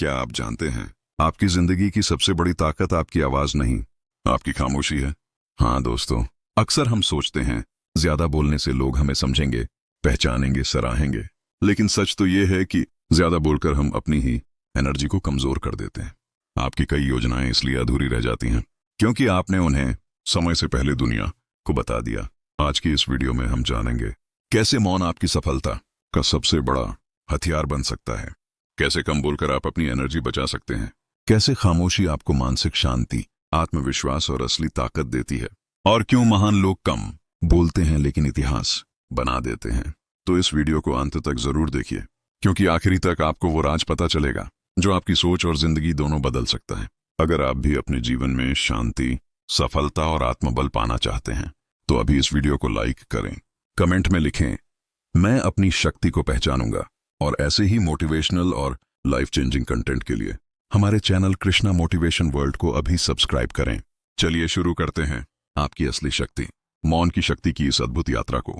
क्या आप जानते हैं, आपकी जिंदगी की सबसे बड़ी ताकत आपकी आवाज नहीं, आपकी खामोशी है। हाँ दोस्तों, अक्सर हम सोचते हैं ज्यादा बोलने से लोग हमें समझेंगे, पहचानेंगे, सराहेंगे। लेकिन सच तो ये है कि ज्यादा बोलकर हम अपनी ही एनर्जी को कमजोर कर देते हैं। आपकी कई योजनाएं इसलिए अधूरी रह जाती हैं क्योंकि आपने उन्हें समय से पहले दुनिया को बता दिया। आज की इस वीडियो में हम जानेंगे कैसे मौन आपकी सफलता का सबसे बड़ा हथियार बन सकता है, कैसे कम बोलकर आप अपनी एनर्जी बचा सकते हैं, कैसे खामोशी आपको मानसिक शांति, आत्मविश्वास और असली ताकत देती है, और क्यों महान लोग कम बोलते हैं लेकिन इतिहास बना देते हैं। तो इस वीडियो को अंत तक जरूर देखिए, क्योंकि आखिरी तक आपको वो राज पता चलेगा जो आपकी सोच और जिंदगी दोनों बदल सकता है। अगर आप भी अपने जीवन में शांति, सफलता और आत्मबल पाना चाहते हैं तो अभी इस वीडियो को लाइक करें, कमेंट में लिखें मैं अपनी शक्ति को पहचानूंगा, और ऐसे ही मोटिवेशनल और लाइफ चेंजिंग कंटेंट के लिए हमारे चैनल कृष्णा मोटिवेशन वर्ल्ड को अभी सब्सक्राइब करें। चलिए शुरू करते हैं आपकी असली शक्ति, मौन की शक्ति की इस अद्भुत यात्रा को।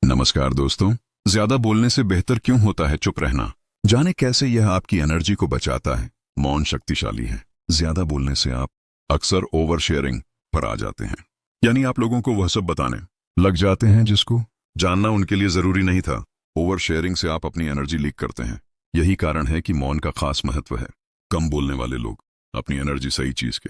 नमस्कार दोस्तों, ज्यादा बोलने से बेहतर क्यों होता है चुप रहना। जाने कैसे यह आपकी एनर्जी को बचाता है। मौन शक्तिशाली है। ज्यादा बोलने से आप अक्सर ओवर शेयरिंग पर आ जाते हैं, यानी आप लोगों को वह सब बताने लग जाते हैं जिसको जानना उनके लिए जरूरी नहीं था। ओवर शेयरिंग से आप अपनी एनर्जी लीक करते हैं। यही कारण है कि मौन का खास महत्व है। कम बोलने वाले लोग अपनी एनर्जी सही चीज के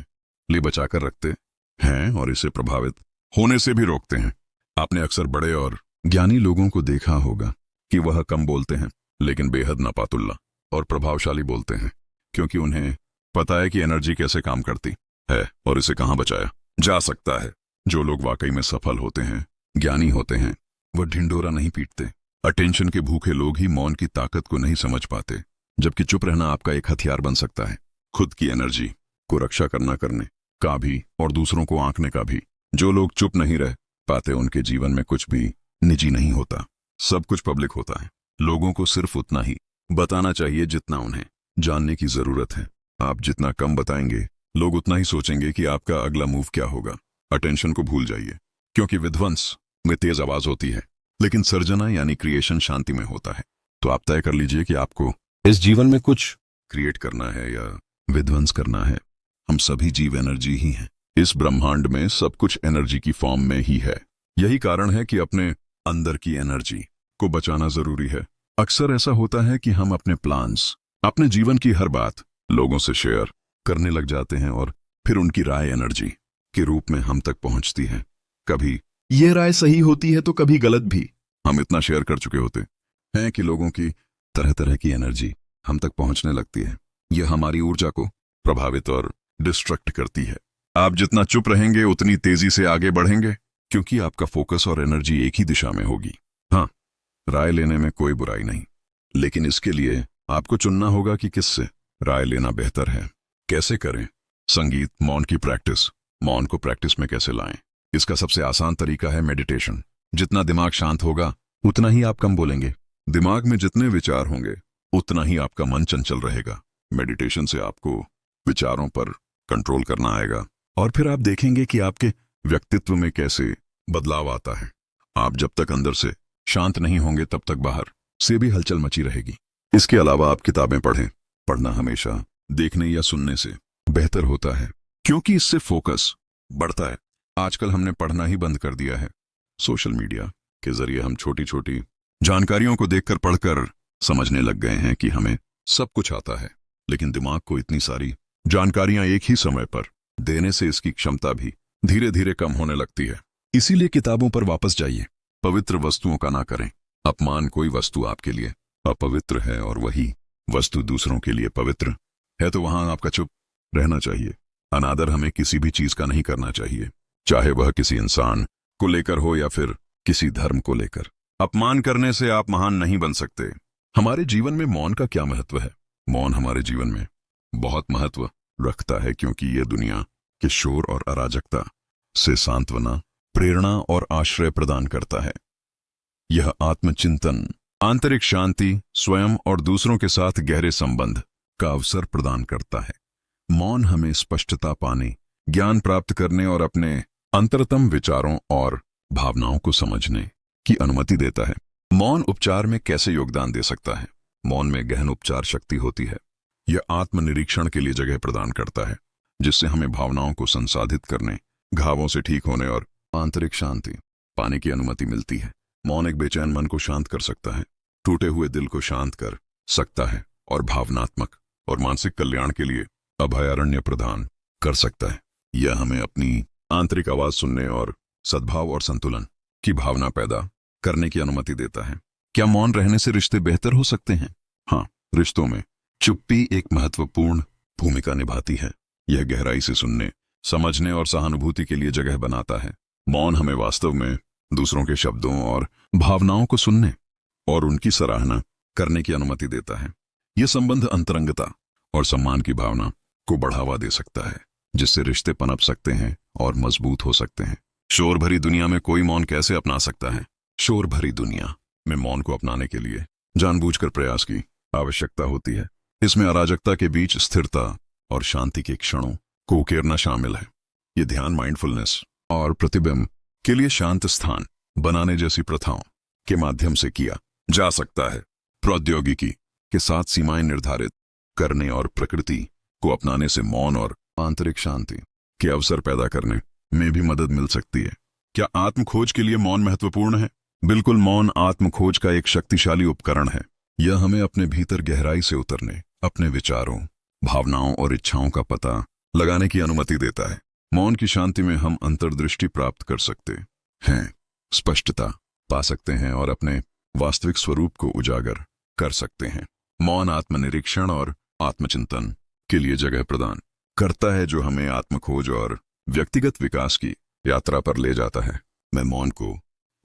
लिए बचाकर रखते हैं और इसे प्रभावित होने से भी रोकते हैं। आपने अक्सर बड़े और ज्ञानी लोगों को देखा होगा कि वह कम बोलते हैं लेकिन बेहद नापातुल्ला और प्रभावशाली बोलते हैं, क्योंकि उन्हें पता है कि एनर्जी कैसे काम करती है और इसे कहां बचाया जा सकता है। जो लोग वाकई में सफल होते हैं, ज्ञानी होते हैं, वह ढिंढोरा नहीं पीटते। अटेंशन के भूखे लोग ही मौन की ताकत को नहीं समझ पाते, जबकि चुप रहना आपका एक हथियार बन सकता है, खुद की एनर्जी को रक्षा करने का भी और दूसरों को आंकने का भी। जो लोग चुप नहीं रह पाते उनके जीवन में कुछ भी निजी नहीं होता, सब कुछ पब्लिक होता है। लोगों को सिर्फ उतना ही बताना चाहिए जितना उन्हें जानने की जरूरत है। आप जितना कम बताएंगे, लोग उतना ही सोचेंगे कि आपका अगला मूव क्या होगा। अटेंशन को भूल जाइए, क्योंकि विध्वंस में तेज आवाज होती है लेकिन सर्जना यानी क्रिएशन शांति में होता है। तो आप तय कर लीजिए कि आपको इस जीवन में कुछ क्रिएट करना है या विध्वंस करना है। हम सभी जीव एनर्जी ही हैं। इस ब्रह्मांड में सब कुछ एनर्जी की फॉर्म में ही है। यही कारण है कि अपने अंदर की एनर्जी को बचाना जरूरी है। अक्सर ऐसा होता है कि हम अपने प्लान्स, अपने जीवन की हर बात लोगों से शेयर करने लग जाते हैं और फिर उनकी राय एनर्जी के रूप में हम तक पहुंचती है। कभी यह राय सही होती है तो कभी गलत भी। हम इतना शेयर कर चुके होते हैं कि लोगों की तरह तरह की एनर्जी हम तक पहुंचने लगती है। यह हमारी ऊर्जा को प्रभावित और डिस्ट्रैक्ट करती है। आप जितना चुप रहेंगे उतनी तेजी से आगे बढ़ेंगे, क्योंकि आपका फोकस और एनर्जी एक ही दिशा में होगी। हाँ, राय लेने में कोई बुराई नहीं, लेकिन इसके लिए आपको चुनना होगा कि किससे राय लेना बेहतर है। कैसे करें? संगीत, मौन की प्रैक्टिस। मौन को प्रैक्टिस में कैसे लाएं? इसका सबसे आसान तरीका है मेडिटेशन। जितना दिमाग शांत होगा उतना ही आप कम बोलेंगे। दिमाग में जितने विचार होंगे उतना ही आपका मन चंचल रहेगा। मेडिटेशन से आपको विचारों पर कंट्रोल करना आएगा और फिर आप देखेंगे कि आपके व्यक्तित्व में कैसे बदलाव आता है। आप जब तक अंदर से शांत नहीं होंगे तब तक बाहर से भी हलचल मची रहेगी। इसके अलावा आप किताबें पढ़ें। पढ़ना हमेशा देखने या सुनने से बेहतर होता है, क्योंकि इससे फोकस बढ़ता है। आजकल हमने पढ़ना ही बंद कर दिया है। सोशल मीडिया के जरिए हम छोटी छोटी जानकारियों को देखकर पढ़कर समझने लग गए हैं कि हमें सब कुछ आता है, लेकिन दिमाग को इतनी सारी जानकारियां एक ही समय पर देने से इसकी क्षमता भी धीरे धीरे कम होने लगती है। इसीलिए किताबों पर वापस जाइए। पवित्र वस्तुओं का ना करें अपमान। कोई वस्तु आपके लिए अपवित्र है और वही वस्तु दूसरों के लिए पवित्र है, तो वहां आपका चुप रहना चाहिए। अनादर हमें किसी भी चीज का नहीं करना चाहिए, चाहे वह किसी इंसान को लेकर हो या फिर किसी धर्म को लेकर। अपमान करने से आप महान नहीं बन सकते। हमारे जीवन में मौन का क्या महत्व है? मौन हमारे जीवन में बहुत महत्व रखता है, क्योंकि यह दुनिया के शोर और अराजकता से सांत्वना, प्रेरणा और आश्रय प्रदान करता है। यह आत्मचिंतन, आंतरिक शांति, स्वयं और दूसरों के साथ गहरे संबंध का अवसर प्रदान करता है। मौन हमें स्पष्टता पाने, ज्ञान प्राप्त करने और अपने अंतरतम विचारों और भावनाओं को समझने की अनुमति देता है। मौन उपचार में कैसे योगदान दे सकता है? मौन में गहन उपचार शक्ति होती है। यह आत्मनिरीक्षण के लिए जगह प्रदान करता है, जिससे हमें भावनाओं को संसाधित करने, घावों से ठीक होने और आंतरिक शांति पाने की अनुमति मिलती है। मौन एक बेचैन मन को शांत कर सकता है, टूटे हुए दिल को शांत कर सकता है और भावनात्मक और मानसिक कल्याण के लिए अभयारण्य प्रदान कर सकता है। यह हमें अपनी आंतरिक आवाज सुनने और सद्भाव और संतुलन की भावना पैदा करने की अनुमति देता है। क्या मौन रहने से रिश्ते बेहतर हो सकते हैं? हाँ, रिश्तों में चुप्पी एक महत्वपूर्ण भूमिका निभाती है। यह गहराई से सुनने, समझने और सहानुभूति के लिए जगह बनाता है। मौन हमें वास्तव में दूसरों के शब्दों और भावनाओं को सुनने और उनकी सराहना करने की अनुमति देता है। यह संबंध अंतरंगता और सम्मान की भावना को बढ़ावा दे सकता है, जिससे रिश्ते पनप सकते हैं और मजबूत हो सकते हैं। शोर भरी दुनिया में कोई मौन कैसे अपना सकता है? शोर भरी दुनिया में मौन को अपनाने के लिए जानबूझकर प्रयास की आवश्यकता होती है। इसमें अराजकता के बीच स्थिरता और शांति के क्षणों को उकेरना शामिल है। ये ध्यान, माइंडफुलनेस और प्रतिबिंब के लिए शांत स्थान बनाने जैसी प्रथाओं के माध्यम से किया जा सकता है। प्रौद्योगिकी के साथ सीमाएं निर्धारित करने और प्रकृति को अपनाने से मौन और आंतरिक शांति के अवसर पैदा करने में भी मदद मिल सकती है। क्या आत्मखोज के लिए मौन महत्वपूर्ण है? बिल्कुल, मौन आत्मखोज का एक शक्तिशाली उपकरण है। यह हमें अपने भीतर गहराई से उतरने, अपने विचारों, भावनाओं और इच्छाओं का पता लगाने की अनुमति देता है। मौन की शांति में हम अंतर्दृष्टि प्राप्त कर सकते हैं, स्पष्टता पा सकते हैं और अपने वास्तविक स्वरूप को उजागर कर सकते हैं। मौन आत्मनिरीक्षण और आत्मचिंतन के लिए जगह प्रदान करता है, जो हमें आत्मखोज और व्यक्तिगत विकास की यात्रा पर ले जाता है। मैं मौन को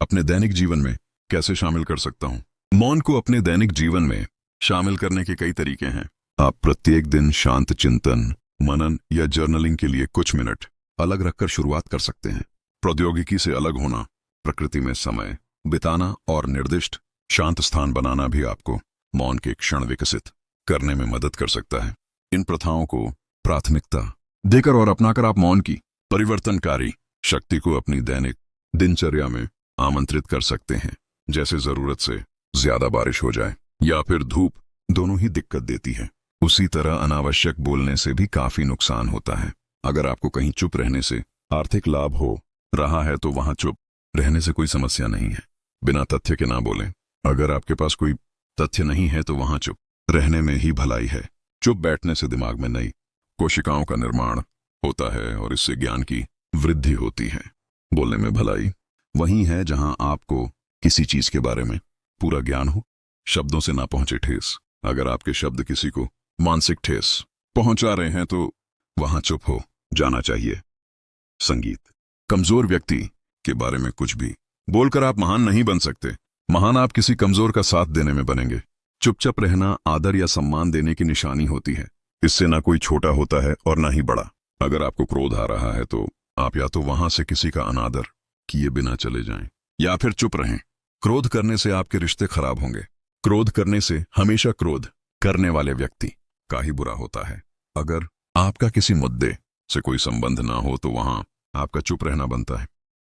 अपने दैनिक जीवन में कैसे शामिल कर सकता हूं? मौन को अपने दैनिक जीवन में शामिल करने के कई तरीके हैं। आप प्रत्येक दिन शांत चिंतन, मनन या जर्नलिंग के लिए कुछ मिनट अलग रखकर शुरुआत कर सकते हैं। प्रौद्योगिकी से अलग होना, प्रकृति में समय बिताना और निर्दिष्ट शांत स्थान बनाना भी आपको मौन के क्षण विकसित करने में मदद कर सकता है। इन प्रथाओं को प्राथमिकता देकर और अपनाकर आप मौन की परिवर्तनकारी शक्ति को अपनी दैनिक दिनचर्या में आमंत्रित कर सकते हैं। जैसे जरूरत से ज्यादा बारिश हो जाए या फिर धूप दोनों ही दिक्कत देती है, उसी तरह अनावश्यक बोलने से भी काफी नुकसान होता है। अगर आपको कहीं चुप रहने से आर्थिक लाभ हो रहा है तो वहां चुप रहने से कोई समस्या नहीं है। बिना तथ्य के ना बोलें। अगर आपके पास कोई तथ्य नहीं है तो वहां चुप रहने में ही भलाई है। चुप बैठने से दिमाग में नई कोशिकाओं का निर्माण होता है और इससे ज्ञान की वृद्धि होती है। बोलने में भलाई वहीं है जहां आपको किसी चीज के बारे में पूरा ज्ञान हो, शब्दों से ना पहुंचे ठेस। अगर आपके शब्द किसी को मानसिक ठेस पहुंचा रहे हैं तो वहां चुप हो जाना चाहिए। संगीत। कमजोर व्यक्ति के बारे में कुछ भी बोलकर आप महान नहीं बन सकते। महान आप किसी कमजोर का साथ देने में बनेंगे। चुपचाप रहना आदर या सम्मान देने की निशानी होती है। इससे ना कोई छोटा होता है और ना ही बड़ा। अगर आपको क्रोध आ रहा है तो आप या तो वहां से किसी का अनादर किए बिना चले जाएं या फिर चुप रहें। क्रोध करने से आपके रिश्ते खराब होंगे। क्रोध करने से हमेशा क्रोध करने वाले व्यक्ति का ही बुरा होता है। अगर आपका किसी मुद्दे से कोई संबंध ना हो तो वहां आपका चुप रहना बनता है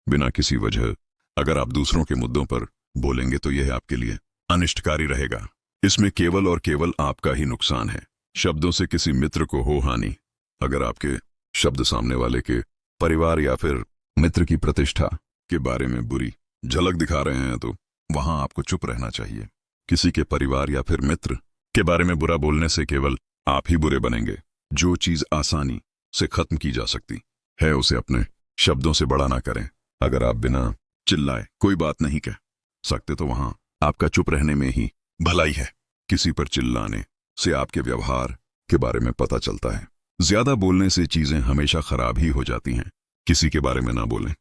बिना किसी वजह। अगर आप दूसरों के मुद्दों पर बोलेंगे तो यह आपके लिए अनिष्टकारी रहेगा। इसमें केवल और केवल आपका ही नुकसान है। शब्दों से किसी मित्र को हो हानि। अगर आपके शब्द सामने वाले के परिवार या फिर मित्र की प्रतिष्ठा के बारे में बुरी झलक दिखा रहे हैं तो वहां आपको चुप रहना चाहिए। किसी के परिवार या फिर मित्र के बारे में बुरा बोलने से केवल आप ही बुरे बनेंगे। जो चीज आसानी से खत्म की जा सकती है उसे अपने शब्दों से बड़ा ना करें। अगर आप बिना चिल्लाए कोई बात नहीं कह सकते तो वहां आपका चुप रहने में ही भलाई है। किसी पर चिल्लाने से आपके व्यवहार के बारे में पता चलता है। ज्यादा बोलने से चीजें हमेशा खराब ही हो जाती हैं। किसी के बारे में ना बोलें।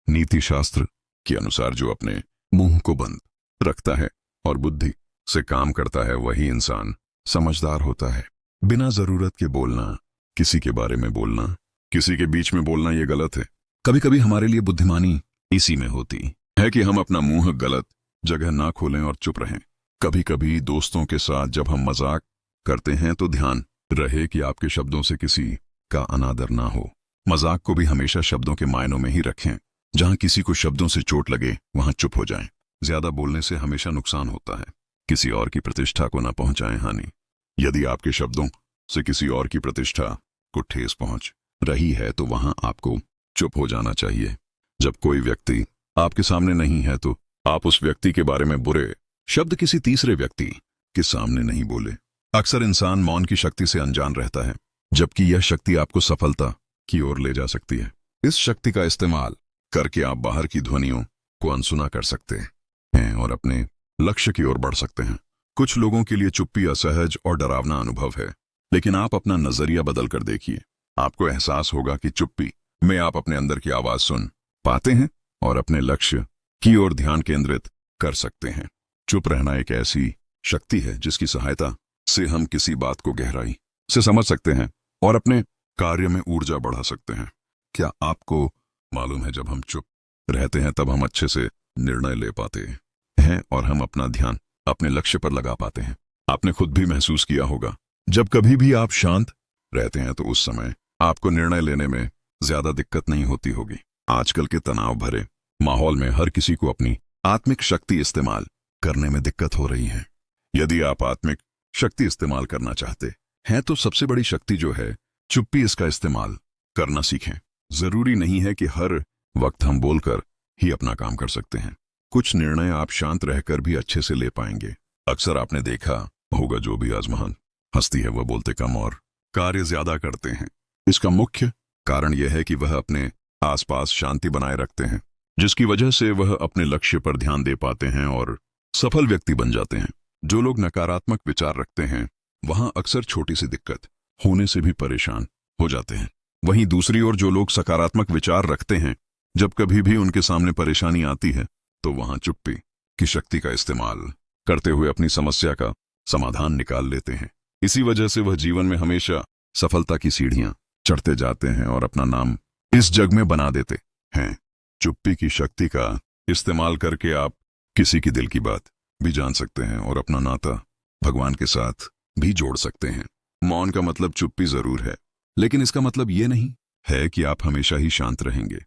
नीति शास्त्र के अनुसार जो अपने मुंह को बंद रखता है और बुद्धि से काम करता है वही इंसान समझदार होता है। बिना जरूरत के बोलना, किसी के बारे में बोलना, किसी के बीच में बोलना ये गलत है। कभी कभी हमारे लिए बुद्धिमानी इसी में होती है कि हम अपना मुंह गलत जगह ना खोलें और चुप रहें। कभी कभी दोस्तों के साथ जब हम मजाक करते हैं तो ध्यान रहे कि आपके शब्दों से किसी का अनादर ना हो। मजाक को भी हमेशा शब्दों के मायनों में ही रखें। जहां किसी को शब्दों से चोट लगे वहां चुप हो जाएं। ज्यादा बोलने से हमेशा नुकसान होता है। किसी और की प्रतिष्ठा को ना पहुंचाएं हानि। यदि आपके शब्दों से किसी और की प्रतिष्ठा को ठेस पहुंच रही है तो वहां आपको चुप हो जाना चाहिए। जब कोई व्यक्ति आपके सामने नहीं है तो आप उस व्यक्ति के बारे में बुरे शब्द किसी तीसरे व्यक्ति के सामने नहीं बोले। अक्सर इंसान मौन की शक्ति से अनजान रहता है, जबकि यह शक्ति आपको सफलता की ओर ले जा सकती है। इस शक्ति का इस्तेमाल करके आप बाहर की ध्वनियों को अनसुना कर सकते हैं और अपने लक्ष्य की ओर बढ़ सकते हैं। कुछ लोगों के लिए चुप्पी असहज और डरावना अनुभव है, लेकिन आप अपना नजरिया बदल कर देखिए। आपको एहसास होगा कि चुप्पी में आप अपने अंदर की आवाज सुन पाते हैं और अपने लक्ष्य की ओर ध्यान केंद्रित कर सकते हैं। चुप रहना एक ऐसी शक्ति है जिसकी सहायता से हम किसी बात को गहराई से समझ सकते हैं और अपने कार्य में ऊर्जा बढ़ा सकते हैं। क्या आपको मालूम है, जब हम चुप रहते हैं तब हम अच्छे से निर्णय ले पाते हैं और हम अपना ध्यान अपने लक्ष्य पर लगा पाते हैं। आपने खुद भी महसूस किया होगा, जब कभी भी आप शांत रहते हैं तो उस समय आपको निर्णय लेने में ज्यादा दिक्कत नहीं होती होगी। आजकल के तनाव भरे माहौल में हर किसी को अपनी आत्मिक शक्ति इस्तेमाल करने में दिक्कत हो रही है। यदि आप आत्मिक शक्ति इस्तेमाल करना चाहते हैं तो सबसे बड़ी शक्ति जो है चुप्पी, इसका इस्तेमाल करना सीखें। जरूरी नहीं है कि हर वक्त हम बोलकर ही अपना काम कर सकते हैं। कुछ निर्णय आप शांत रहकर भी अच्छे से ले पाएंगे। अक्सर आपने देखा होगा, जो भी आजमहान हस्ती है वह बोलते कम और कार्य ज्यादा करते हैं। इसका मुख्य कारण यह है कि वह अपने आसपास शांति बनाए रखते हैं, जिसकी वजह से वह अपने लक्ष्य पर ध्यान दे पाते हैं और सफल व्यक्ति बन जाते हैं। जो लोग नकारात्मक विचार रखते हैं वहां अक्सर छोटी सी दिक्कत होने से भी परेशान हो जाते हैं। वहीं दूसरी ओर जो लोग सकारात्मक विचार रखते हैं, जब कभी भी उनके सामने परेशानी आती है तो वहां चुप्पी की शक्ति का इस्तेमाल करते हुए अपनी समस्या का समाधान निकाल लेते हैं। इसी वजह से वह जीवन में हमेशा सफलता की सीढ़ियां चढ़ते जाते हैं और अपना नाम इस जग में बना देते हैं। चुप्पी की शक्ति का इस्तेमाल करके आप किसी की दिल की बात भी जान सकते हैं और अपना नाता भगवान के साथ भी जोड़ सकते हैं। मौन का मतलब चुप्पी जरूर है, लेकिन इसका मतलब यह नहीं है कि आप हमेशा ही शांत रहेंगे।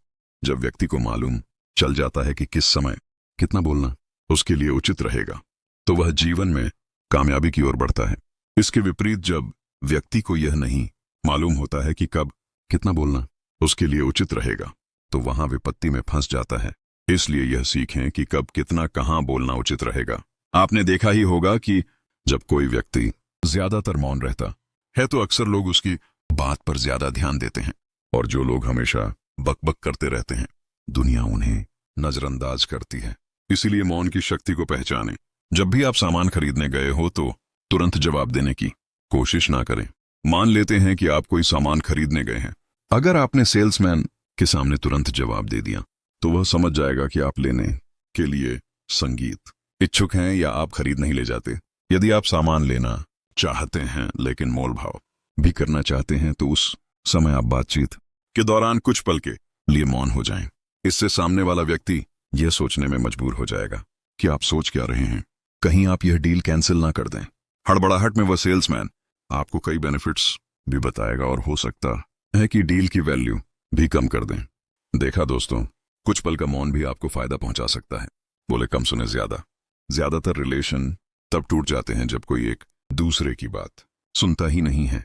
जब व्यक्ति को मालूम चल जाता है कि किस समय कितना बोलना उसके लिए उचित रहेगा, तो वह जीवन में कामयाबी की ओर बढ़ता है। इसके विपरीत जब व्यक्ति को यह नहीं मालूम होता है कि कब कितना बोलना उसके लिए उचित रहेगा, तो वहां विपत्ति में फंस जाता है। इसलिए यह सीखें कि कब कितना कहां बोलना उचित रहेगा। आपने देखा ही होगा कि जब कोई व्यक्ति ज्यादातर मौन रहता है तो अक्सर लोग उसकी बात पर ज्यादा ध्यान देते हैं, और जो लोग हमेशा बकबक करते रहते हैं दुनिया उन्हें नजरअंदाज करती है। इसीलिए मौन की शक्ति को पहचानें। जब भी आप सामान खरीदने गए हो तो तुरंत जवाब देने की कोशिश ना करें। मान लेते हैं कि आप कोई सामान खरीदने गए हैं। अगर आपने सेल्समैन के सामने तुरंत जवाब दे दिया तो वह समझ जाएगा कि आप लेने के लिए संगीत इच्छुक हैं या आप खरीद नहीं ले जाते। यदि आप सामान लेना चाहते हैं लेकिन मोल भाव भी करना चाहते हैं तो उस समय आप बातचीत के दौरान कुछ पल के लिए मौन हो जाएं। इससे सामने वाला व्यक्ति यह सोचने में मजबूर हो जाएगा कि आप सोच क्या रहे हैं। कहीं आप यह डील कैंसिल ना कर दें। हड़बड़ाहट में वह सेल्समैन आपको कई बेनिफिट्स भी बताएगा और हो सकता है कि डील की वैल्यू भी कम कर दें। देखा दोस्तों, कुछ पल का मौन भी आपको फायदा पहुंचा सकता है। बोले कम सुने ज्यादा। ज्यादातर रिलेशन तब टूट जाते हैं जब कोई एक दूसरे की बात सुनता ही नहीं है।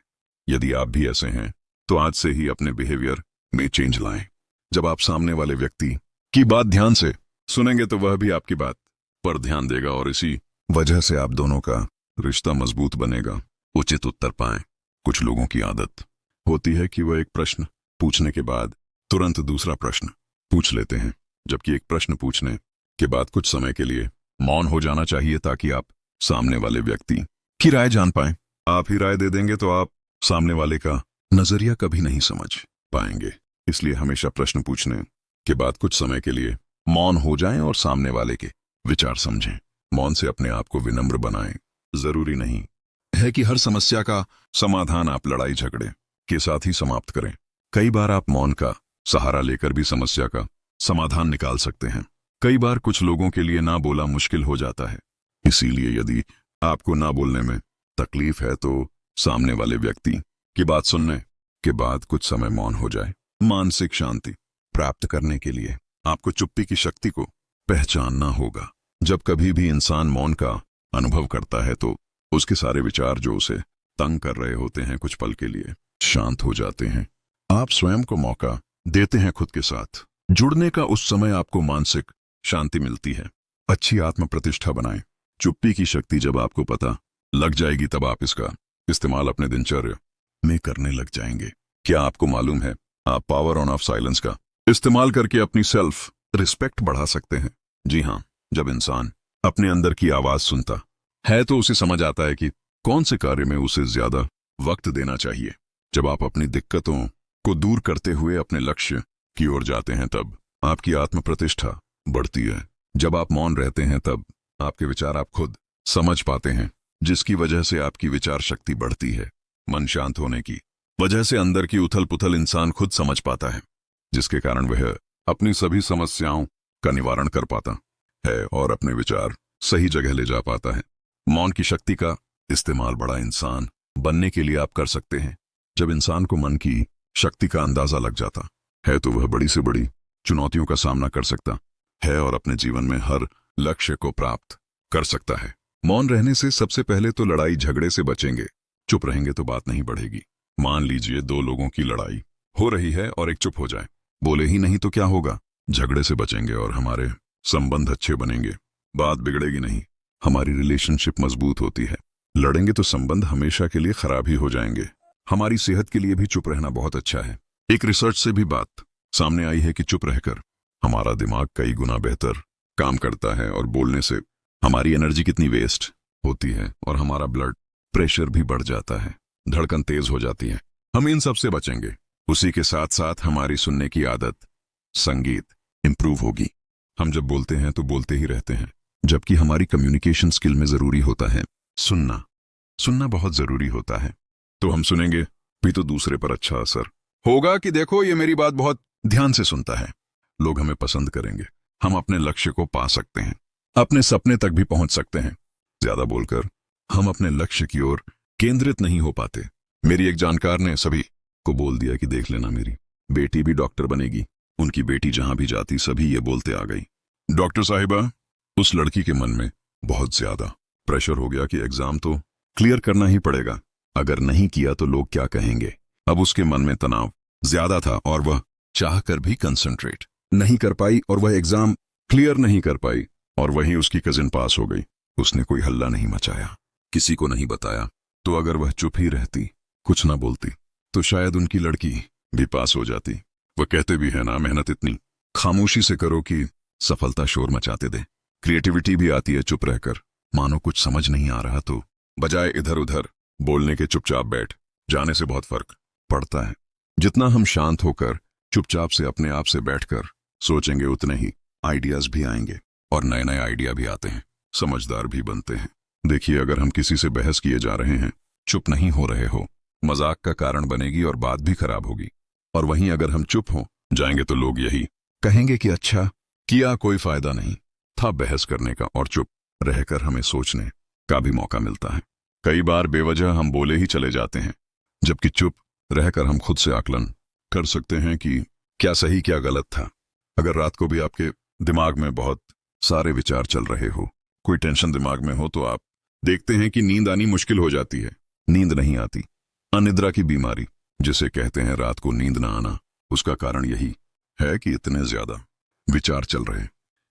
यदि आप भी ऐसे हैं तो आज से ही अपने बिहेवियर में चेंज लाएं। जब आप सामने वाले व्यक्ति की बात ध्यान से सुनेंगे तो वह भी आपकी बात पर ध्यान देगा और इसी वजह से आप दोनों का रिश्ता मजबूत बनेगा। उचित उत्तर पाएं। कुछ लोगों की आदत होती है कि वह एक प्रश्न पूछने के बाद तुरंत दूसरा प्रश्न पूछ लेते हैं, जबकि एक प्रश्न पूछने के बाद कुछ समय के लिए मौन हो जाना चाहिए ताकि आप सामने वाले व्यक्ति की राय जान पाएं। आप ही राय दे देंगे तो आप सामने वाले का नजरिया कभी नहीं समझ पाएंगे। इसलिए हमेशा प्रश्न पूछने के बाद कुछ समय के लिए मौन हो जाएं और सामने वाले के विचार समझें। मौन से अपने आप को विनम्र बनाएं। जरूरी नहीं है कि हर समस्या का समाधान आप लड़ाई झगड़े के साथ ही समाप्त करें। कई बार आप मौन का सहारा लेकर भी समस्या का समाधान निकाल सकते हैं। कई बार कुछ लोगों के लिए ना बोला मुश्किल हो जाता है। इसीलिए यदि आपको ना बोलने में तकलीफ है तो सामने वाले व्यक्ति की बात सुनने के बाद कुछ समय मौन हो जाए। मानसिक शांति प्राप्त करने के लिए आपको चुप्पी की शक्ति को पहचानना होगा। जब कभी भी इंसान मौन का अनुभव करता है तो उसके सारे विचार जो उसे तंग कर रहे होते हैं कुछ पल के लिए शांत हो जाते हैं। आप स्वयं को मौका देते हैं खुद के साथ जुड़ने का। उस समय आपको मानसिक शांति मिलती है। अच्छी आत्म प्रतिष्ठा बनाएं। चुप्पी की शक्ति जब आपको पता लग जाएगी तब आप इसका इस्तेमाल अपने दिनचर्या में करने लग जाएंगे। क्या आपको मालूम है आप पावर ऑन ऑफ साइलेंस का इस्तेमाल करके अपनी सेल्फ रिस्पेक्ट बढ़ा सकते हैं? जी हाँ, जब इंसान अपने अंदर की आवाज सुनता है तो उसे समझ आता है कि कौन से कार्य में उसे ज्यादा वक्त देना चाहिए। जब आप अपनी दिक्कतों को दूर करते हुए अपने लक्ष्य की ओर जाते हैं तब आपकी आत्म प्रतिष्ठा बढ़ती है। जब आप मौन रहते हैं तब आपके विचार आप खुद समझ पाते हैं, जिसकी वजह से आपकी विचार शक्ति बढ़ती है। मन शांत होने की वजह से अंदर की उथल पुथल इंसान खुद समझ पाता है, जिसके कारण वह अपनी सभी समस्याओं का निवारण कर पाता है और अपने विचार सही जगह ले जा पाता है। मौन की शक्ति का इस्तेमाल बड़ा इंसान बनने के लिए आप कर सकते हैं। जब इंसान को मन की शक्ति का अंदाजा लग जाता है तो वह बड़ी से बड़ी चुनौतियों का सामना कर सकता है और अपने जीवन में हर लक्ष्य को प्राप्त कर सकता है। मौन रहने से सबसे पहले तो लड़ाई झगड़े से बचेंगे। चुप रहेंगे तो बात नहीं बढ़ेगी। मान लीजिए दो लोगों की लड़ाई हो रही है और एक चुप हो जाए, बोले ही नहीं तो क्या होगा? झगड़े से बचेंगे और हमारे संबंध अच्छे बनेंगे, बात बिगड़ेगी नहीं, हमारी रिलेशनशिप मजबूत होती है। लड़ेंगे तो संबंध हमेशा के लिए खराब ही हो जाएंगे। हमारी सेहत के लिए भी चुप रहना बहुत अच्छा है। एक रिसर्च से भी बात सामने आई है कि चुप रहकर हमारा दिमाग कई गुना बेहतर काम करता है और बोलने से हमारी एनर्जी कितनी वेस्ट होती है और हमारा ब्लड प्रेशर भी बढ़ जाता है, धड़कन तेज हो जाती है। हम इन सब से बचेंगे। उसी के साथ साथ हमारी सुनने की आदत, संगीत इंप्रूव होगी। हम जब बोलते हैं तो बोलते ही रहते हैं, जबकि हमारी कम्युनिकेशन स्किल में जरूरी होता है सुनना। सुनना बहुत जरूरी होता है। तो हम सुनेंगे भी तो दूसरे पर अच्छा असर होगा कि देखो ये मेरी बात बहुत ध्यान से सुनता है। लोग हमें पसंद करेंगे। हम अपने लक्ष्य को पा सकते हैं, अपने सपने तक भी पहुंच सकते हैं। ज्यादा बोलकर हम अपने लक्ष्य की ओर केंद्रित नहीं हो पाते। मेरी एक जानकार ने सभी को बोल दिया कि देख लेना मेरी बेटी भी डॉक्टर बनेगी। उनकी बेटी जहां भी जाती सभी ये बोलते आ गई, डॉक्टर साहिबा। उस लड़की के मन में बहुत ज्यादा प्रेशर हो गया कि एग्जाम तो क्लियर करना ही पड़ेगा, अगर नहीं किया तो लोग क्या कहेंगे। अब उसके मन में तनाव ज्यादा था और वह चाहकर भी कंसंट्रेट नहीं कर पाई और वह एग्जाम क्लियर नहीं कर पाई और वहीं उसकी कजिन पास हो गई। उसने कोई हल्ला नहीं मचाया, किसी को नहीं बताया। तो अगर वह चुप ही रहती, कुछ ना बोलती, तो शायद उनकी लड़की भी पास हो जाती। वह कहते भी है ना, मेहनत इतनी खामोशी से करो कि सफलता शोर मचाते दे। क्रिएटिविटी भी आती है चुप रहकर। मानो कुछ समझ नहीं आ रहा तो बजाय इधर उधर बोलने के चुपचाप बैठ जाने से बहुत फर्क पड़ता है। जितना हम शांत होकर चुपचाप से अपने आप से बैठकर सोचेंगे उतने ही आइडियाज भी आएंगे और नए नए आइडिया भी आते हैं, समझदार भी बनते हैं। देखिए, अगर हम किसी से बहस किए जा रहे हैं, चुप नहीं हो रहे हो, मजाक का कारण बनेगी और बात भी खराब होगी। और वहीं अगर हम चुप हो जाएंगे तो लोग यही कहेंगे कि अच्छा किया, कोई फायदा नहीं था बहस करने का। और चुप रहकर हमें सोचने का भी मौका मिलता है। कई बार बेवजह हम बोले ही चले जाते हैं, जबकि चुप रहकर हम खुद से आकलन कर सकते हैं कि क्या सही क्या गलत था। अगर रात को भी आपके दिमाग में बहुत सारे विचार चल रहे हो, कोई टेंशन दिमाग में हो, तो आप देखते हैं कि नींद आनी मुश्किल हो जाती है। नींद नहीं आती, अनिद्रा की बीमारी जिसे कहते हैं रात को नींद ना आना, उसका कारण यही है कि इतने ज्यादा विचार चल रहे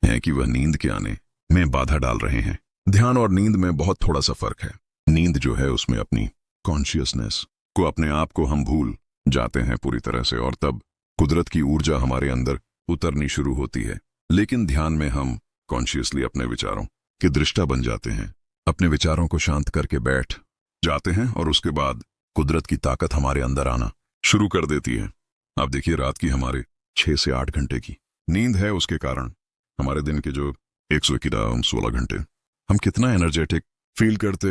हैं कि वह नींद के आने में बाधा डाल रहे हैं। ध्यान और नींद में बहुत थोड़ा सा फर्क है। नींद जो है उसमें अपनी कॉन्शियसनेस को, अपने आप को हम भूल जाते हैं पूरी तरह से और तब कुदरत की ऊर्जा हमारे अंदर उतरनी शुरू होती है। लेकिन ध्यान में हम कॉन्शियसली अपने विचारों के दृष्टा बन जाते हैं, अपने विचारों को शांत करके बैठ जाते हैं और उसके बाद कुदरत की ताकत हमारे अंदर आना शुरू कर देती है। आप देखिए, रात की हमारे 6 से 8 घंटे की नींद है, उसके कारण हमारे दिन के जो 116 घंटे हम कितना एनर्जेटिक फील करते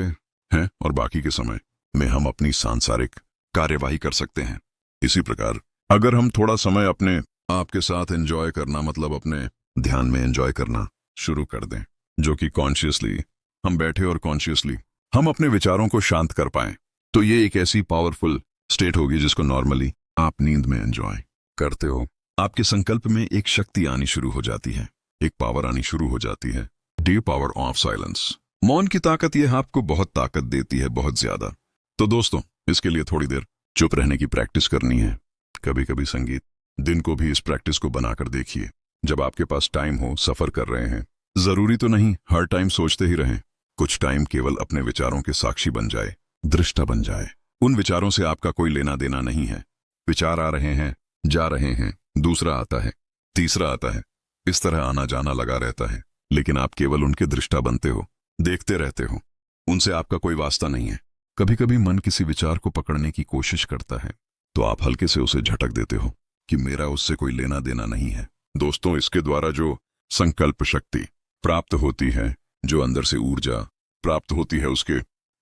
हैं और बाकी के समय में हम अपनी सांसारिक कार्यवाही कर सकते हैं। इसी प्रकार अगर हम थोड़ा समय अपने आप के साथ एंजॉय करना, मतलब अपने ध्यान में एंजॉय करना शुरू कर दें, जो कि कॉन्शियसली हम बैठे और कॉन्शियसली हम अपने विचारों को शांत कर पाएं, तो ये एक ऐसी पावरफुल स्टेट होगी जिसको नॉर्मली आप नींद में एंजॉय करते हो। आपके संकल्प में एक शक्ति आनी शुरू हो जाती है, एक पावर आनी शुरू हो जाती है। D power of silence. मौन की ताकत यह आपको बहुत ताकत देती है, बहुत ज्यादा। तो दोस्तों, इसके लिए थोड़ी देर चुप रहने की प्रैक्टिस करनी है। कभी कभी संगीत दिन को भी इस प्रैक्टिस को बनाकर देखिए। जब आपके पास टाइम हो, सफर कर रहे हैं, जरूरी तो नहीं हर टाइम सोचते ही रहें। कुछ टाइम केवल अपने विचारों के साक्षी बन जाए, दृष्टा बन जाए। उन विचारों से आपका कोई लेना देना नहीं है। विचार आ रहे हैं, जा रहे हैं, दूसरा आता है, तीसरा आता है, इस तरह आना जाना लगा रहता है। लेकिन आप केवल उनके दृष्टा बनते हो, देखते रहते हो। उनसे आपका कोई वास्ता नहीं है। कभी कभी मन किसी विचार को पकड़ने की कोशिश करता है तो आप हल्के से उसे झटक देते हो कि मेरा उससे कोई लेना देना नहीं है। दोस्तों, इसके द्वारा जो संकल्प शक्ति प्राप्त होती है, जो अंदर से ऊर्जा प्राप्त होती है, उसके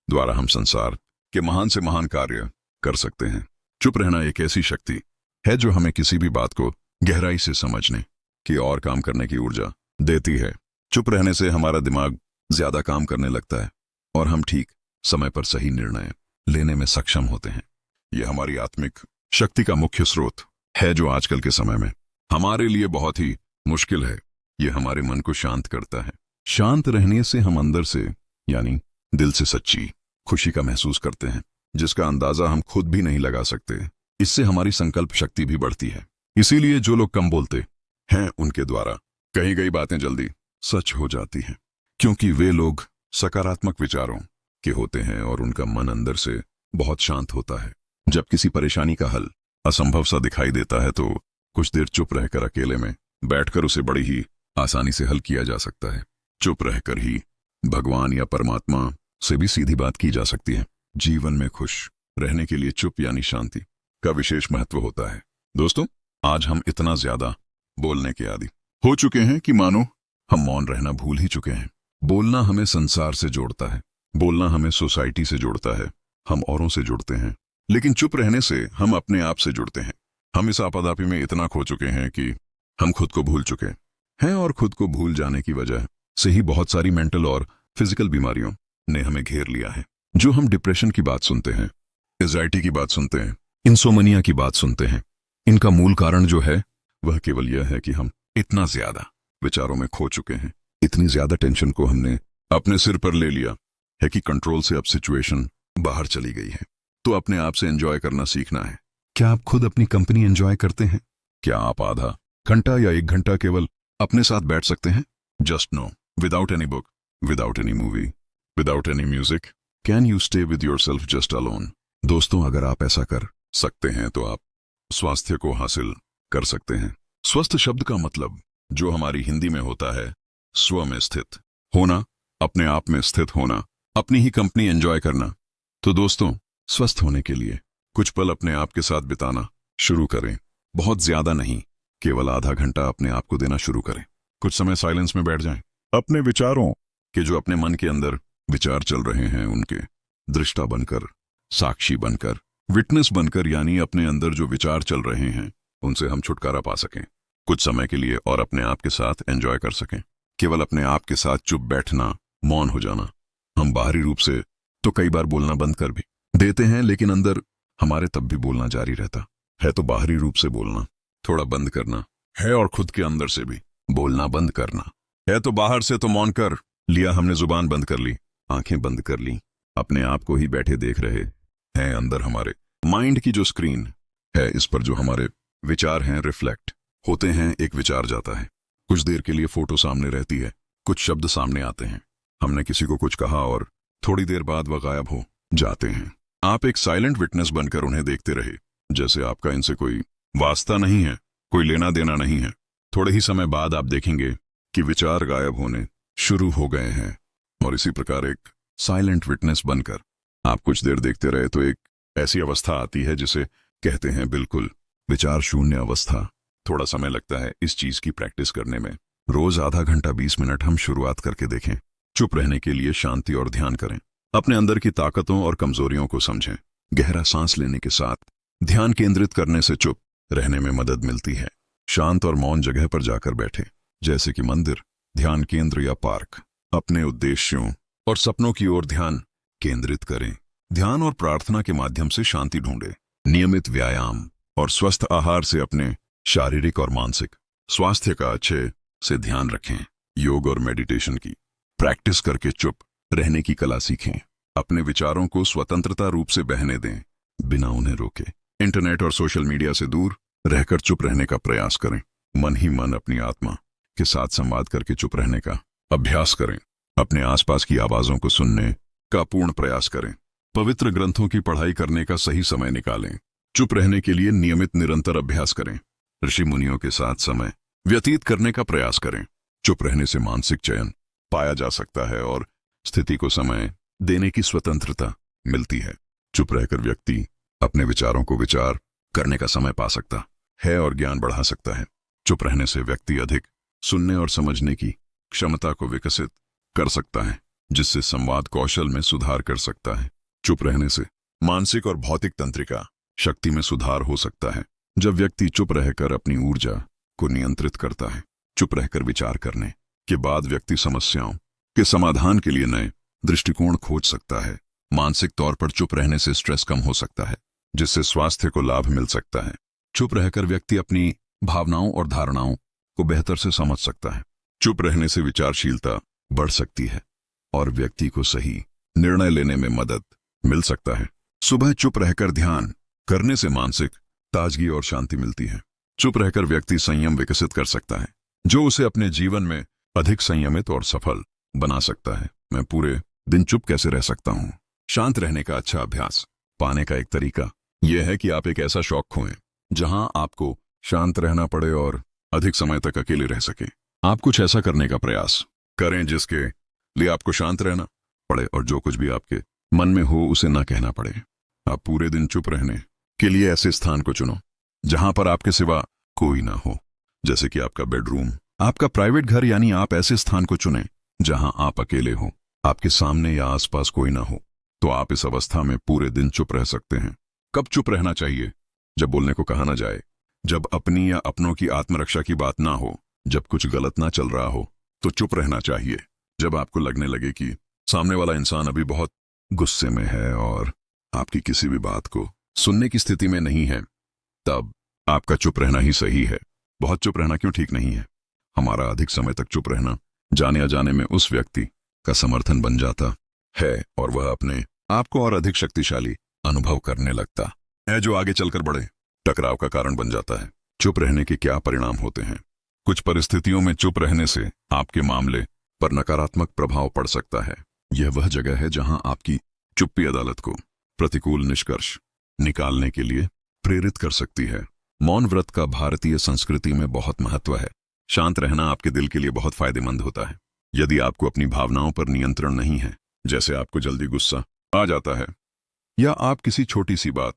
द्वारा हम संसार के महान से महान कार्य कर सकते हैं। चुप रहना एक ऐसी शक्ति है जो हमें किसी भी बात को गहराई से समझने की और काम करने की ऊर्जा देती है। चुप रहने से हमारा दिमाग ज्यादा काम करने लगता है और हम ठीक समय पर सही निर्णय लेने में सक्षम होते हैं। यह हमारी आत्मिक शक्ति का मुख्य स्रोत है जो आजकल के समय में हमारे लिए बहुत ही मुश्किल है। यह हमारे मन को शांत करता है। शांत रहने से हम अंदर से यानी दिल से सच्ची खुशी का महसूस करते हैं, जिसका अंदाजा हम खुद भी नहीं लगा सकते। इससे हमारी संकल्प शक्ति भी बढ़ती है। इसीलिए जो लोग कम बोलते हैं उनके द्वारा कही गई बातें जल्दी सच हो जाती हैं, क्योंकि वे लोग सकारात्मक विचारों के होते हैं और उनका मन अंदर से बहुत शांत होता है। जब किसी परेशानी का हल असंभव सा दिखाई देता है तो कुछ देर चुप रहकर अकेले में बैठकर उसे बड़ी ही आसानी से हल किया जा सकता है। चुप रहकर ही भगवान या परमात्मा से भी सीधी बात की जा सकती है। जीवन में खुश रहने के लिए चुप यानी शांति का विशेष महत्व होता है। दोस्तों, आज हम इतना ज्यादा बोलने के आदी हो चुके हैं कि मानो हम मौन रहना भूल ही चुके हैं। बोलना हमें संसार से जोड़ता है, बोलना हमें सोसाइटी से जोड़ता है, हम औरों से जुड़ते हैं। लेकिन चुप रहने से हम अपने आप से जुड़ते हैं। हम इस आपाधापी में इतना खो चुके हैं कि हम खुद को भूल चुके हैं, और खुद को भूल जाने की वजह से ही बहुत सारी मेंटल और फिजिकल बीमारियों ने हमें घेर लिया है। जो हम डिप्रेशन की बात सुनते हैं, एंजाइटी की बात सुनते हैं, इंसोमनिया की बात सुनते हैं, इनका मूल कारण जो है वह केवल यह है कि हम इतना ज्यादा विचारों में खो चुके हैं। इतनी ज्यादा टेंशन को हमने अपने सिर पर ले लिया है कि कंट्रोल से अब सिचुएशन बाहर चली गई है। तो अपने आप से एंजॉय करना सीखना है। क्या आप खुद अपनी कंपनी एंजॉय करते हैं? क्या आप आधा घंटा या 1 घंटा केवल अपने साथ बैठ सकते हैं? Just no, without any book, without any movie, without any music, can you stay with yourself just alone? दोस्तों, अगर आप ऐसा कर सकते हैं तो आप स्वास्थ्य को हासिल कर सकते हैं। स्वस्थ शब्द का मतलब जो हमारी हिंदी में होता है स्व में स्थित होना, अपने आप में स्थित होना, अपनी ही कंपनी एंजॉय करना। तो दोस्तों, स्वस्थ होने के लिए कुछ पल अपने आप के साथ बिताना शुरू करें। बहुत ज्यादा नहीं, केवल आधा घंटा अपने आप को देना शुरू करें। कुछ समय साइलेंस में बैठ जाएं। अपने विचारों के जो अपने मन के अंदर विचार चल रहे हैं उनके दृष्टा बनकर, साक्षी बनकर, विटनेस बनकर, यानी अपने अंदर जो विचार चल रहे हैं उनसे हम छुटकारा पा सकें कुछ समय के लिए और अपने आप के साथ एंजॉय कर सकें। केवल अपने आप के साथ चुप बैठना, मौन हो जाना। हम बाहरी रूप से तो कई बार बोलना बंद कर भी देते हैं, लेकिन अंदर हमारे तब भी बोलना जारी रहता है। तो बाहरी रूप से बोलना थोड़ा बंद करना है और खुद के अंदर से भी बोलना बंद करना है। तो बाहर से तो मौन कर लिया हमने, जुबान बंद कर ली, आंखें बंद कर ली, अपने आप को ही बैठे देख रहे हैं। अंदर हमारे माइंड की जो स्क्रीन है, इस पर जो हमारे विचार हैं रिफ्लेक्ट होते हैं। एक विचार जाता है, कुछ देर के लिए फोटो सामने रहती है, कुछ शब्द सामने आते हैं, हमने किसी को कुछ कहा और थोड़ी देर बाद वह गायब हो जाते हैं। आप एक साइलेंट विटनेस बनकर उन्हें देखते रहे, जैसे आपका इनसे कोई वास्ता नहीं है, कोई लेना देना नहीं है। थोड़े ही समय बाद आप देखेंगे कि विचार गायब होने शुरू हो गए हैं। और इसी प्रकार एक साइलेंट विटनेस बनकर आप कुछ देर देखते रहे तो एक ऐसी अवस्था आती है जिसे कहते हैं बिल्कुल विचार शून्य अवस्था। थोड़ा समय लगता है इस चीज की प्रैक्टिस करने में। रोज आधा घंटा 20 मिनट हम शुरुआत करके देखें। चुप रहने के लिए शांति और ध्यान करें। अपने अंदर की ताकतों और कमजोरियों को समझें। गहरा सांस लेने के साथ ध्यान केंद्रित करने से चुप रहने में मदद मिलती है। शांत और मौन जगह पर जाकर बैठे, जैसे कि मंदिर, ध्यान केंद्र या पार्क। अपने उद्देश्यों और सपनों की ओर ध्यान केंद्रित करें। ध्यान और प्रार्थना के माध्यम से शांति ढूंढें। नियमित व्यायाम और स्वस्थ आहार से अपने शारीरिक और मानसिक स्वास्थ्य का अच्छे से ध्यान रखें। योग और मेडिटेशन की प्रैक्टिस करके चुप रहने की कला सीखें। अपने विचारों को स्वतंत्रता रूप से बहने दें, बिना उन्हें रोके। इंटरनेट और सोशल मीडिया से दूर रहकर चुप रहने का प्रयास करें। मन ही मन अपनी आत्मा के साथ संवाद करके चुप रहने का अभ्यास करें। अपने आसपास की आवाजों को सुनने का पूर्ण प्रयास करें। पवित्र ग्रंथों की पढ़ाई करने का सही समय निकालें। चुप रहने के लिए नियमित निरंतर अभ्यास करें। ऋषि मुनियों के साथ समय व्यतीत करने का प्रयास करें। चुप रहने से मानसिक चयन पाया जा सकता है और स्थिति को समय देने की स्वतंत्रता मिलती है। चुप रहकर व्यक्ति अपने विचारों को विचार करने का समय पा सकता है और ज्ञान बढ़ा सकता है। चुप रहने से व्यक्ति अधिक सुनने और समझने की क्षमता को विकसित कर सकता है, जिससे संवाद कौशल में सुधार कर सकता है। चुप रहने से मानसिक और भौतिक तंत्रिका शक्ति में सुधार हो सकता है। जब व्यक्ति चुप रहकर अपनी ऊर्जा को नियंत्रित करता है, चुप रहकर विचार करने के बाद व्यक्ति समस्याओं के समाधान के लिए नए दृष्टिकोण खोज सकता है। मानसिक तौर पर चुप रहने से स्ट्रेस कम हो सकता है, जिससे स्वास्थ्य को लाभ मिल सकता है। चुप रहकर व्यक्ति अपनी भावनाओं और धारणाओं को बेहतर से समझ सकता है। चुप रहने से विचारशीलता बढ़ सकती है और व्यक्ति को सही निर्णय लेने में मदद मिल सकता है। सुबह चुप रहकर ध्यान करने से मानसिक ताजगी और शांति मिलती है। चुप रहकर व्यक्ति संयम विकसित कर सकता है, जो उसे अपने जीवन में अधिक संयमित और सफल बना सकता है। मैं पूरे दिन चुप कैसे रह सकता हूँ? शांत रहने का अच्छा अभ्यास पाने का एक तरीका यह है कि आप एक ऐसा शौक खोएं जहां आपको शांत रहना पड़े और अधिक समय तक अकेले रह सके। आप कुछ ऐसा करने का प्रयास करें जिसके लिए आपको शांत रहना पड़े और जो कुछ भी आपके मन में हो उसे ना कहना पड़े। आप पूरे दिन चुप रहने के लिए ऐसे स्थान को चुनो जहां पर आपके सिवा कोई ना हो, जैसे कि आपका बेडरूम, आपका प्राइवेट घर। यानी आप ऐसे स्थान को चुनें जहां आप अकेले हो, आपके सामने या आसपास कोई ना हो। तो आप इस अवस्था में पूरे दिन चुप रह सकते हैं। कब चुप रहना चाहिए? जब बोलने को कहा ना जाए, जब अपनी या अपनों की आत्मरक्षा की बात ना हो, जब कुछ गलत ना चल रहा हो तो चुप रहना चाहिए। जब आपको लगने लगे कि सामने वाला इंसान अभी बहुत गुस्से में है और आपकी किसी भी बात को सुनने की स्थिति में नहीं है, तब आपका चुप रहना ही सही है। बहुत चुप रहना क्यों ठीक नहीं है? हमारा अधिक समय तक चुप रहना जाने अजाने में उस व्यक्ति का समर्थन बन जाता है और वह अपने आप को और अधिक शक्तिशाली अनुभव करने लगता है, जो आगे चलकर बड़े टकराव का कारण बन जाता है। चुप रहने के क्या परिणाम होते हैं? कुछ परिस्थितियों में चुप रहने से आपके मामले पर नकारात्मक प्रभाव पड़ सकता है। यह वह जगह है जहां आपकी चुप्पी अदालत को प्रतिकूल निष्कर्ष निकालने के लिए प्रेरित कर सकती है। मौन व्रत का भारतीय संस्कृति में बहुत महत्व है। शांत रहना आपके दिल के लिए बहुत फायदेमंद होता है। यदि आपको अपनी भावनाओं पर नियंत्रण नहीं है, जैसे आपको जल्दी गुस्सा आ जाता है या आप किसी छोटी सी बात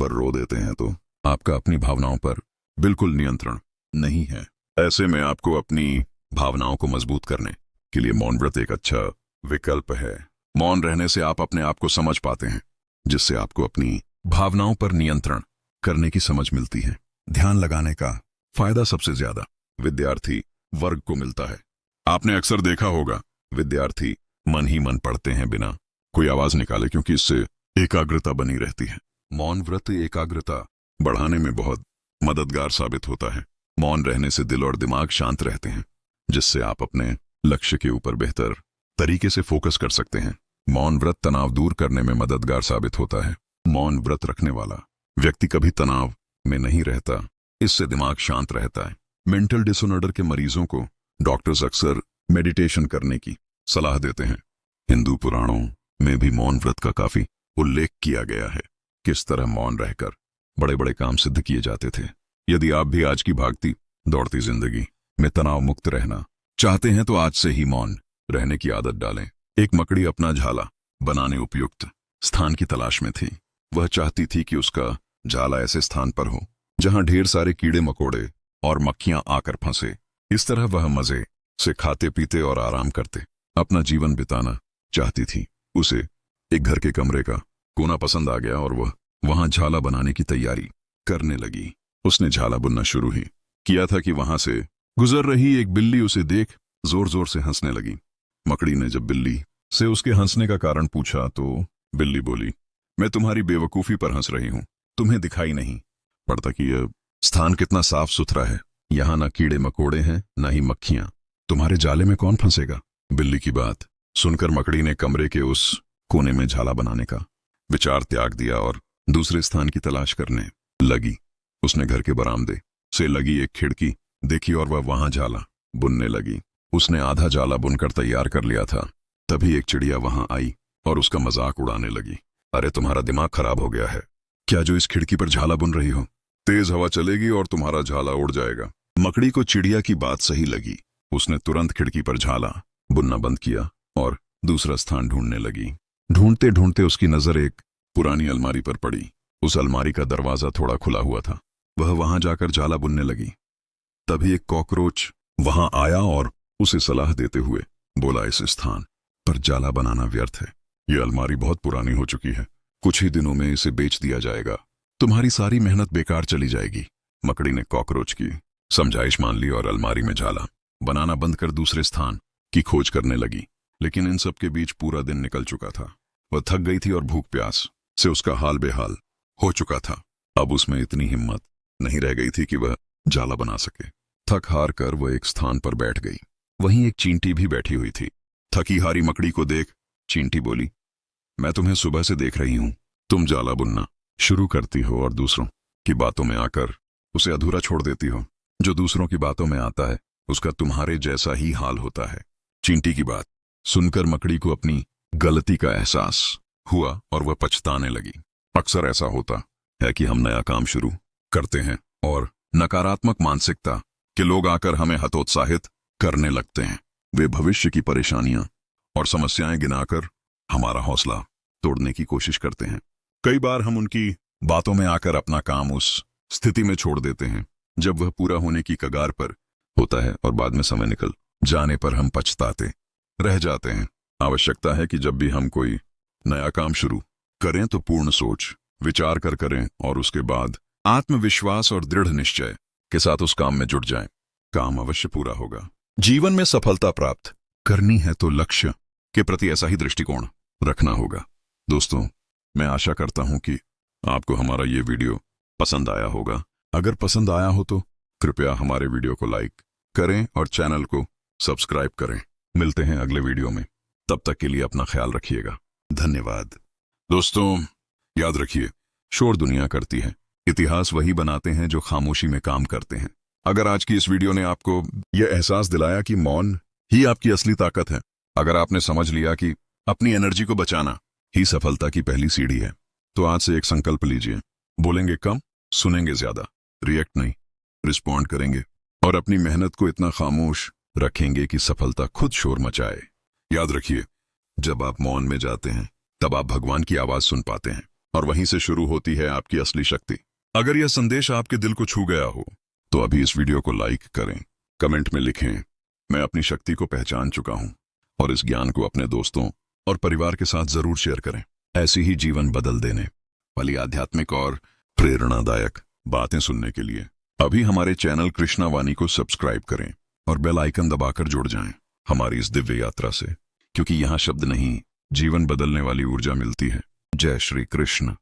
पर रो देते हैं, तो आपका अपनी भावनाओं पर बिल्कुल नियंत्रण नहीं है। ऐसे में आपको अपनी भावनाओं को मजबूत करने के लिए मौन व्रत एक अच्छा विकल्प है। मौन रहने से आप अपने आप को समझ पाते हैं, जिससे आपको अपनी भावनाओं पर नियंत्रण करने की समझ मिलती है। ध्यान लगाने का फायदा सबसे ज्यादा विद्यार्थी वर्ग को मिलता है। आपने अक्सर देखा होगा, विद्यार्थी मन ही मन पढ़ते हैं बिना कोई आवाज निकाले, क्योंकि इससे एकाग्रता बनी रहती है। मौन व्रत एकाग्रता बढ़ाने में बहुत मददगार साबित होता है। मौन रहने से दिल और दिमाग शांत रहते हैं, जिससे आप अपने लक्ष्य के ऊपर बेहतर तरीके से फोकस कर सकते हैं। मौन व्रत तनाव दूर करने में मददगार साबित होता है। मौन व्रत रखने वाला व्यक्ति कभी तनाव में नहीं रहता, इससे दिमाग शांत रहता है। मेंटल डिसऑर्डर के मरीजों को डॉक्टर्स अक्सर मेडिटेशन करने की सलाह देते हैं। हिंदू पुराणों में भी मौन व्रत का काफी उल्लेख किया गया है। किस तरह मौन रहकर बड़े बड़े काम सिद्ध किए जाते थे। यदि आप भी आज की भागती दौड़ती जिंदगी में तनाव मुक्त रहना चाहते हैं, तो आज से ही मौन रहने की आदत डालें। एक मकड़ी अपना झाला बनाने उपयुक्त स्थान की तलाश में थी। वह चाहती थी कि उसका झाला ऐसे स्थान पर हो जहां ढेर सारे कीड़े मकोड़े और मक्खियां आकर फंसे। इस तरह वह मजे से खाते पीते और आराम करते अपना जीवन बिताना चाहती थी। उसे एक घर के कमरे का कोना पसंद आ गया और वह वहां झाला बनाने की तैयारी करने लगी। उसने झाला बुनना शुरू ही किया था कि वहां से गुजर रही एक बिल्ली उसे देख जोर जोर से हंसने लगी। मकड़ी ने जब बिल्ली से उसके हंसने का कारण पूछा, तो बिल्ली बोली, मैं तुम्हारी बेवकूफी पर हंस रही हूं। तुम्हें दिखाई नहीं पड़ता कि यह स्थान कितना साफ सुथरा है? यहां ना कीड़े मकोड़े हैं, ना ही मक्खियां। तुम्हारे जाले में कौन फंसेगा? बिल्ली की बात सुनकर मकड़ी ने कमरे के उस कोने में झाला बनाने का विचार त्याग दिया और दूसरे स्थान की तलाश करने लगी। उसने घर के बरामदे से लगी एक खिड़की देखी और वह वहां झाला बुनने लगी। उसने आधा जाला बुनकर तैयार कर लिया था, तभी एक चिड़िया वहां आई और उसका मजाक उड़ाने लगी। अरे तुम्हारा दिमाग खराब हो गया है क्या जो इस खिड़की पर झाला बुन रही हो? तेज हवा चलेगी और तुम्हारा झाला उड़ जाएगा। मकड़ी को चिड़िया की बात सही लगी। उसने तुरंत खिड़की पर झाला बुनना बंद किया और दूसरा स्थान ढूंढने लगी। ढूंढते ढूंढते उसकी नजर एक पुरानी अलमारी पर पड़ी। उस अलमारी का दरवाजा थोड़ा खुला हुआ था। वह वहां जाकर झाला बुनने लगी। तभी एक कॉकरोच वहां आया और उसे सलाह देते हुए बोला, इस स्थान पर जाला बनाना व्यर्थ है। यह अलमारी बहुत पुरानी हो चुकी है, कुछ ही दिनों में इसे बेच दिया जाएगा, तुम्हारी सारी मेहनत बेकार चली जाएगी। मकड़ी ने कॉकरोच की समझाइश मान ली और अलमारी में झाला बनाना बंद कर दूसरे स्थान की खोज करने लगी। लेकिन इन सब के बीच पूरा दिन निकल चुका था। वह थक गई थी और भूख प्यास से उसका हाल बेहाल हो चुका था। अब उसमें इतनी हिम्मत नहीं रह गई थी कि वह जाला बना सके। थक हार कर वह एक स्थान पर बैठ गई। वहीं एक चींटी भी बैठी हुई थी। थकी हारी मकड़ी को देख चींटी बोली, मैं तुम्हें सुबह से देख रही हूं, तुम जाला बुनना शुरू करती हो और दूसरों की बातों में आकर उसे अधूरा छोड़ देती हो। जो दूसरों की बातों में आता है उसका तुम्हारे जैसा ही हाल होता है। चींटी की बात सुनकर मकड़ी को अपनी गलती का एहसास हुआ और वह पछताने लगी। अक्सर ऐसा होता है कि हम नया काम शुरू करते हैं और नकारात्मक मानसिकता के लोग आकर हमें हतोत्साहित करने लगते हैं। वे भविष्य की परेशानियां और समस्याएं गिनाकर हमारा हौसला तोड़ने की कोशिश करते हैं। कई बार हम उनकी बातों में आकर अपना काम उस स्थिति में छोड़ देते हैं जब वह पूरा होने की कगार पर होता है और बाद में समय निकल जाने पर हम पछताते रह जाते हैं। आवश्यकता है कि जब भी हम कोई नया काम शुरू करें तो पूर्ण सोच विचार कर करें और उसके बाद आत्मविश्वास और दृढ़ निश्चय के साथ उस काम में जुट जाएं। काम अवश्य पूरा होगा। जीवन में सफलता प्राप्त करनी है तो लक्ष्य के प्रति ऐसा ही दृष्टिकोण रखना होगा। दोस्तों, मैं आशा करता हूं कि आपको हमारा ये वीडियो पसंद आया होगा। अगर पसंद आया हो तो कृपया हमारे वीडियो को लाइक करें और चैनल को सब्सक्राइब करें। मिलते हैं अगले वीडियो में, तब तक के लिए अपना ख्याल रखिएगा। धन्यवाद। दोस्तों, याद रखिए, शोर दुनिया करती है, इतिहास वही बनाते हैं जो खामोशी में काम करते हैं। अगर आज की इस वीडियो ने आपको यह एहसास दिलाया कि मौन ही आपकी असली ताकत है, अगर आपने समझ लिया कि अपनी एनर्जी को बचाना ही सफलता की पहली सीढ़ी है, तो आज से एक संकल्प लीजिए। बोलेंगे कम, सुनेंगे ज्यादा, रिएक्ट नहीं, रिस्पॉन्ड करेंगे और अपनी मेहनत को इतना खामोश रखेंगे कि सफलता खुद शोर मचाए। याद रखिए, जब आप मौन में जाते हैं तब आप भगवान की आवाज सुन पाते हैं और वहीं से शुरू होती है आपकी असली शक्ति। अगर यह संदेश आपके दिल को छू गया हो तो अभी इस वीडियो को लाइक करें, कमेंट में लिखें, मैं अपनी शक्ति को पहचान चुका हूं, और इस ज्ञान को अपने दोस्तों और परिवार के साथ जरूर शेयर करें। ऐसी ही जीवन बदल देने वाली आध्यात्मिक और प्रेरणादायक बातें सुनने के लिए अभी हमारे चैनल कृष्णा वाणी को सब्सक्राइब करें और बेल आइकन दबाकर जुड़ जाएं हमारी इस दिव्य यात्रा से, क्योंकि यहाँ शब्द नहीं, जीवन बदलने वाली ऊर्जा मिलती है। जय श्री कृष्ण।